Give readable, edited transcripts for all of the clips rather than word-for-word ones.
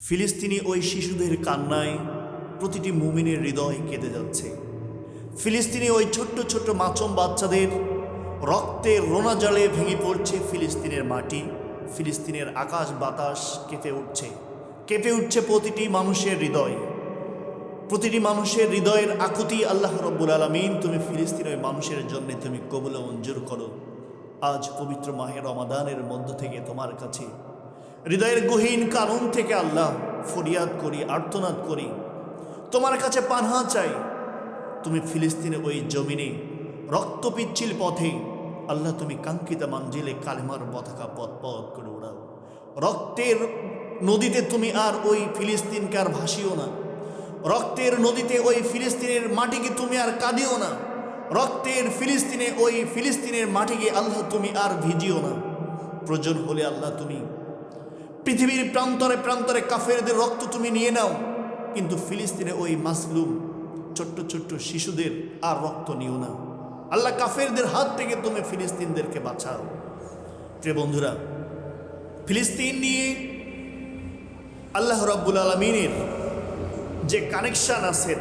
ফিলিস্তিনি ওই শিশুদের কান্নায় প্রতিটি মুমিনের হৃদয় কেঁদে যাচ্ছে। ফিলিস্তিনি ওই ছোট্ট ছোট্ট মাসুম বাচ্চাদের রক্তের রোনা জলে ভেঙে পড়ছে ফিলিস্তিনের মাটি। ফিলিস্তিনের আকাশ বাতাস কেঁপে উঠছে প্রতিটি মানুষের হৃদয়। প্রতিটি মানুষের হৃদয়ের আকুতি আল্লাহ রব্বুল আলামিন, তুমি ফিলিস্তিনের মানুষের জন্য তুমি কবুল ও মঞ্জুর করো। আজ পবিত্র মাহে রমাদানের মধ্য থেকে তোমার কাছে হৃদয়ের গহীন কারণ থেকে আল্লাহ ফরিয়াদ করি, আর্তনাদ করি, তোমার কাছে পানাহ চাই। তুমি ফিলিস্তিনের ওই জমিনে রক্তপিচ্ছিল পথে আল্লাহ তুমি কাঙ্ক্ষিত মঞ্জিলে কালেমার পতাকা পথ পথ করে উড়াও। রক্তের নদীতে তুমি আর ওই ফিলিস্তিনকে আর ভাসিও না। রক্তের নদীতে ওই ফিলিস্তিনের মাটিকে তুমি আর কাঁদিও না। রক্তের ওই ফিলিস্তিনের মাটিকে আল্লাহ তুমি আর ভিজিও না। প্রয়োজন হলে আল্লাহ তুমি পৃথিবীর প্রান্তরে প্রান্তরে কাফেরদের রক্ত তুমি নিয়ে নাও, কিন্তু ফিলিস্তিনে ওই মাসলুম ছোট্ট ছোট্ট শিশুদের আর রক্ত নিও না। আল্লাহ কাফেরদের হাত থেকে তুমি ফিলিস্তিনদেরকে বাঁচাও। প্রিয় বন্ধুরা, ফিলিস্তিন নিয়ে আল্লাহ রাব্বুল আলামিনের যে কানেকশান আছেন,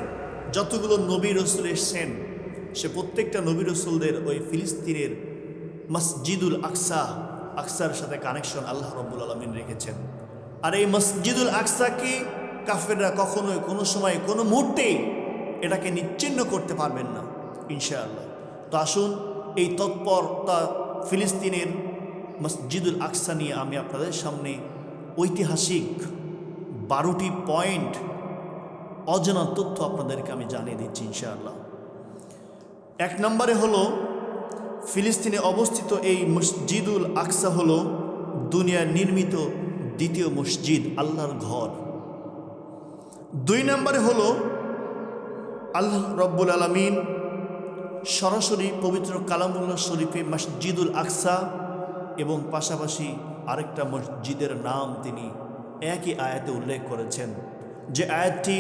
যতগুলো নবী রসুল এসছেন, সে প্রত্যেকটা নবী রসুলদের ওই ফিলিস্তিনের মসজিদুল আকসার সাথে কানেকশন আল্লাহ রাব্বুল আলামিন রেখেছেন। আর এই মসজিদুল আকসাকে কাফেররা কখনোই কোনো সময় কোনো মুহূর্তে এটাকে নিচ্ছিন্ন করতে পারবেন না ইনশাআল্লাহ। তো আসুন এই তৎপরতা ফিলিস্তিনের মসজিদুল আকসা নিয়ে আমি আপনাদের সামনে ঐতিহাসিক 12টি পয়েন্ট অজানা তথ্য আপনাদেরকে আমি জানিয়ে দিচ্ছি ইনশাআল্লাহ। 1 নম্বরে হলো ফিলিস্তিনে অবস্থিত এই মসজিদুল আকসা হলো দুনিয়ার নির্মিত দ্বিতীয় মসজিদ, আল্লাহর ঘর। 2 নম্বরে হলো আল্লাহ রব্বুল আলামিন সরাসরি পবিত্র কালামুল্লাহ শরীফে মসজিদুল আকসা এবং পাশাপাশি আরেকটা মসজিদের নাম তিনি একই আয়াতে উল্লেখ করেছেন, যে আয়াতটি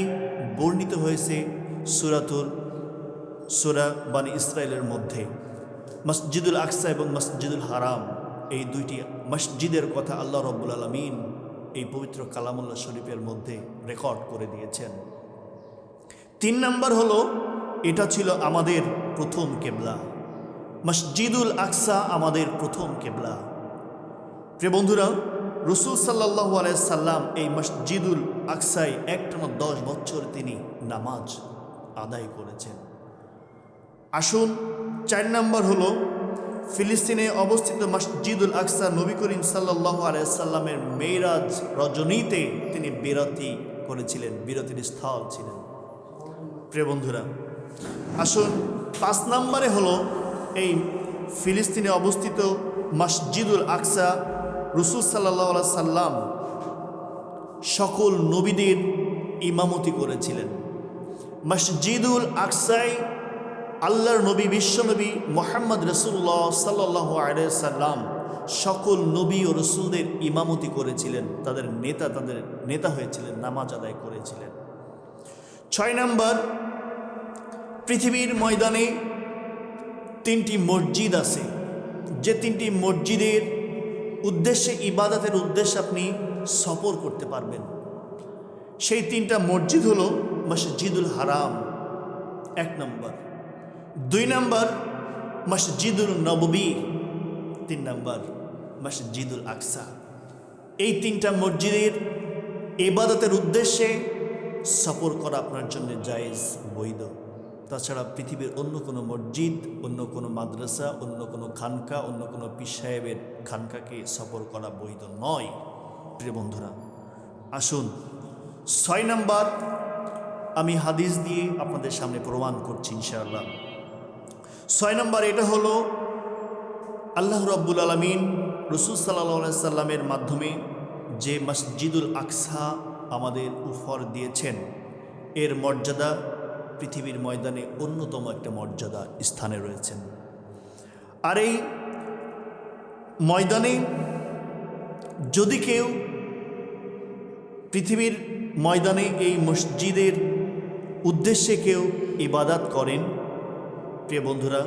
বর্ণিত হয়েছে সূরা বানি ইসরাইলের মধ্যে। মসজিদুল আকসা এবং মসজিদুল হারাম, এই 2টি মসজিদের কথা আল্লাহ রব্বুল আলামিন এই পবিত্র কালামুল্লাহ শরীফের মধ্যে রেকর্ড করে দিয়েছেন। 3 নম্বর হলো এটা ছিল আমাদের প্রথম কেবলা। মসজিদুল আকসা আমাদের প্রথম কেবলা। প্রিয় বন্ধুরা, রাসূল সাল্লাল্লাহু আলাইহি সাল্লাম এই মসজিদুল আকসায় একটানা 10 বছর তিনি নামাজ আদায় করেছেন। আসুন 4 নম্বর হলো ফিলিস্তিনে অবস্থিত মসজিদুল আকসা নবী করিম সাল্লাল্লাহু আলাইহি সাল্লামের মেরাজ রজনীতে তিনি বিরতি করেছিলেন, বিরতির স্থল ছিলেন। প্রিয় বন্ধুরা, আসুন 5 নম্বরে হলো এই ফিলিস্তিনে অবস্থিত মসজিদুল আকসা রাসূল সাল্লাল্লাহু আলাইহি সাল্লাম সকল নবীদের ইমামতি করেছিলেন। মসজিদুল আকসায় আল্লাহর নবী বিশ্বনবী মুহাম্মদ রাসূলুল্লাহ সাল্লাল্লাহু আলাইহি সাল্লাম সকল নবী ও রাসূলদের ইমামতি করেছিলেন, তাদের নেতা হয়েছিলেন, নামাজ আদায় করেছিলেন। 6 নম্বর, পৃথিবীর ময়দানে 3টি মসজিদ আছে, যে 3টি মসজিদের উদ্দেশ্যে ইবাদতের উদ্দেশ্যে আপনি সফর করতে পারবেন। সেই 3টা মসজিদ হলো মসজিদুল হারাম 1 নম্বর, 2 নম্বর মসজিদুল নববী, 3 নম্বর মসজিদুল আকসা। এই 3টা মসজিদের ইবাদতের উদ্দেশ্যে সফর করা আপনার জন্য জায়েজ, বৈধ। তাছাড়া পৃথিবীর অন্য কোনো মসজিদ, অন্য কোনো মাদ্রাসা, অন্য কোনো খানকা, অন্য কোনো পীর সাহেবের খানকাকে সফর করা বৈধ নয়। প্রিয় বন্ধুরা, আসুন 6 নম্বর আমি হাদিস দিয়ে আপনাদের সামনে প্রমাণ করছি ইনশাআল্লাহ। 6 নম্বর এটা হলো আল্লাহ রাব্বুল আলামিন রাসূল সাল্লাল্লাহু আলাইহি সাল্লামের মাধ্যমে যে মসজিদুল আকসা আমাদের উপহার দিয়েছেন, এর মর্যাদা পৃথিবীর ময়দানে অন্যতম একটা মর্যাদা স্থানে রয়েছেন। আর এই ময়দানে যদি কেউ পৃথিবীর ময়দানে এই মসজিদের উদ্দেশ্যে কেউ ইবাদত করেন, প্রিয় বন্ধুরা,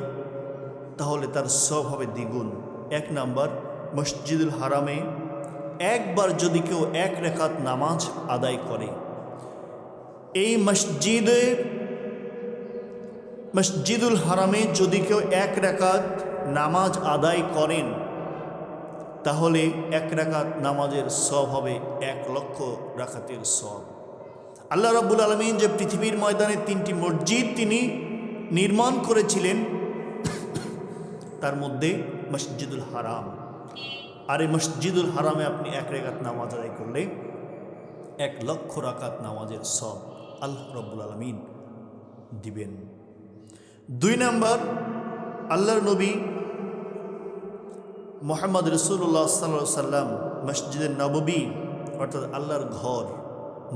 তাহলে তার সব হবে দ্বিগুণ। 1 নম্বর, মসজিদুল হারামে একবার যদি কেউ 1 রাকাত নামাজ আদায় করে, এই মসজিদুল হারামে যদি কেউ 1 রাকাত নামাজ আদায় করেন, তাহলে 1 রাকাত নামাজের সওয়াব হবে 1 লক্ষ রাকাতের সওয়াব। আল্লাহ রাব্বুল আলামিন যে পৃথিবীর ময়দানে 3টি মসজিদ তিনি নির্মাণ করেছিলেন, তার মধ্যে মসজিদুল হারাম। আর এই মসজিদুল হারামে আপনি 1 রাকাত নামাজ আদায় করলে 1 লক্ষ রাকাত নামাজের সওয়াব আল্লাহ রাব্বুল আলামিন দিবেন। 2 নাম্বার, আল্লাহর নবী মুহাম্মদ রাসূলুল্লাহ সাল্লাল্লাহু আলাইহি সাল্লাম মসজিদে নববী অর্থাৎ আল্লাহর ঘর,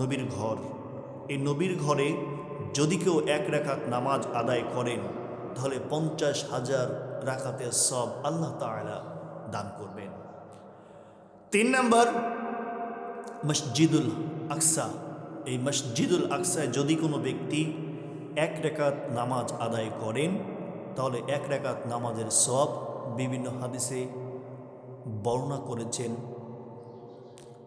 নবীর ঘর, এই নবীর ঘরে যদি কেউ 1 রাকাত নামাজ আদায় করেন, তাহলে 50,000 রাকাতের সওয়াব আল্লাহ তাআলা দান করবেন। 3 নাম্বার, মসজিদুল আকসা। এই মসজিদুল আকসায় যদি কোনো ব্যক্তি 1 রাকাত নামাজ আদায় করেন, তাহলে 1 রাকাত নামাজের সওয়াব বিভিন্ন হাদিসে বর্ণনা করেছেন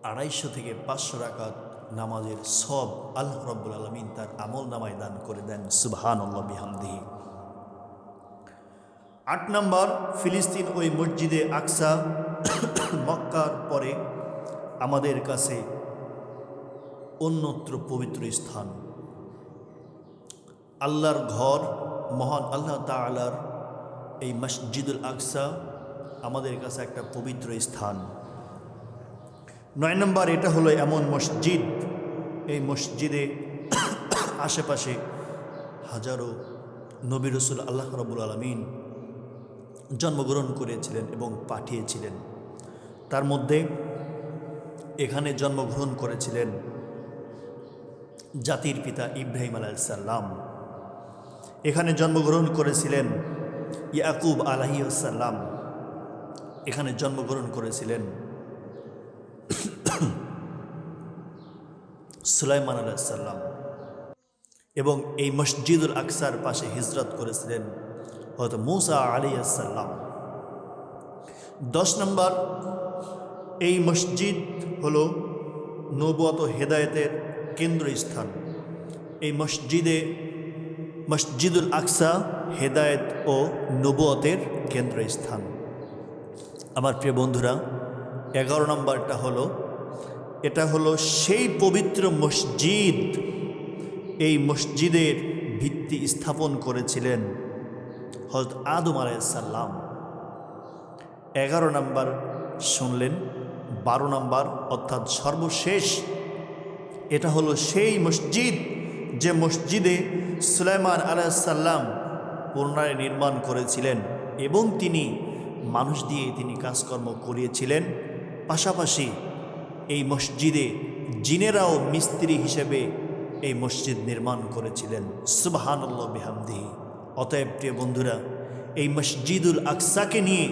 250 থেকে 500 রাকাত নামাজের সওয়াব আল্লাহ রাব্বুল আলামিন তার আমল নামায় দান করে দেন। সুবহানাল্লাহ বিহামদিহি। 8 নাম্বার, ফিলিস্তিন ওই মসজিদে আকসা মক্কার পরে আমাদের কাছে অন্যত্র পবিত্র স্থান। আল্লাহর ঘর, মহান আল্লাহ তাআলার এই মসজিদুল আকসা আমাদের কাছে একটা পবিত্র স্থান। 9 নম্বর, এটা হলো এমন মসজিদ, এই মসজিদে আশেপাশে হাজারো নবী রাসূল আল্লাহ রাব্বুল আলামিন জন্মগ্রহণ করেছিলেন এবং পাঠিয়েছিলেন। তার মধ্যে এখানে জন্মগ্রহণ করেছিলেন জাতির পিতা ইব্রাহিম আলাইহিস সালাম, এখানে জন্মগ্রহণ করেছিলেন ইয়াকুব আলাইহিস সালাম, এখানে জন্মগ্রহণ করেছিলেন সুলাইমান আলাইহিস সালাম, এবং এই মসজিদুল আকসার পাশে হিজরত করেছিলেন হযরত মূসা আলাইহিস সালাম। 10 নম্বর, এই মসজিদ হলো নবুয়ত ও হেদায়েতের কেন্দ্রস্থান। এই মসজিদুল আকসা হেদায়েত ও নবুয়তের কেন্দ্রস্থান। আমার প্রিয় বন্ধুরা, 11 নম্বরটা হলো, এটা হলো সেই পবিত্র মসজিদ, এই মসজিদের ভিত্তি স্থাপন করেছিলেন হযরত আদম আলাইহিস সালাম। 11 নম্বর শুনলেন। 12 নম্বর অর্থাৎ সর্বশেষ, এটা হলো সেই মসজিদ যে মসজিদে সুলাইমান আলাইহিস সালাম পুনরায় নির্মাণ করেছিলেন এবং তিনি মানুষ দিয়ে তিনি কাজকর্ম করিয়েছিলেন। পাশাপাশি এই মসজিদে জিনেরাও মিস্ত্রি হিসেবে এই মসজিদ নির্মাণ করেছিলেন। সুবহানাল্লাহ বিহামদিহি। অতএব প্রিয় বন্ধুরা, এই মসজিদুল আকসাকে নিয়ে,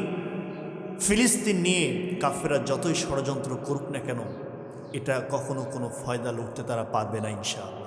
ফিলিস্তিন নিয়ে কাফেররা যতই ষড়যন্ত্র করুক না কেন, এটা কখনো কোনো ফয়দা লুটতে তারা পারবে না ইনশাআল্লাহ।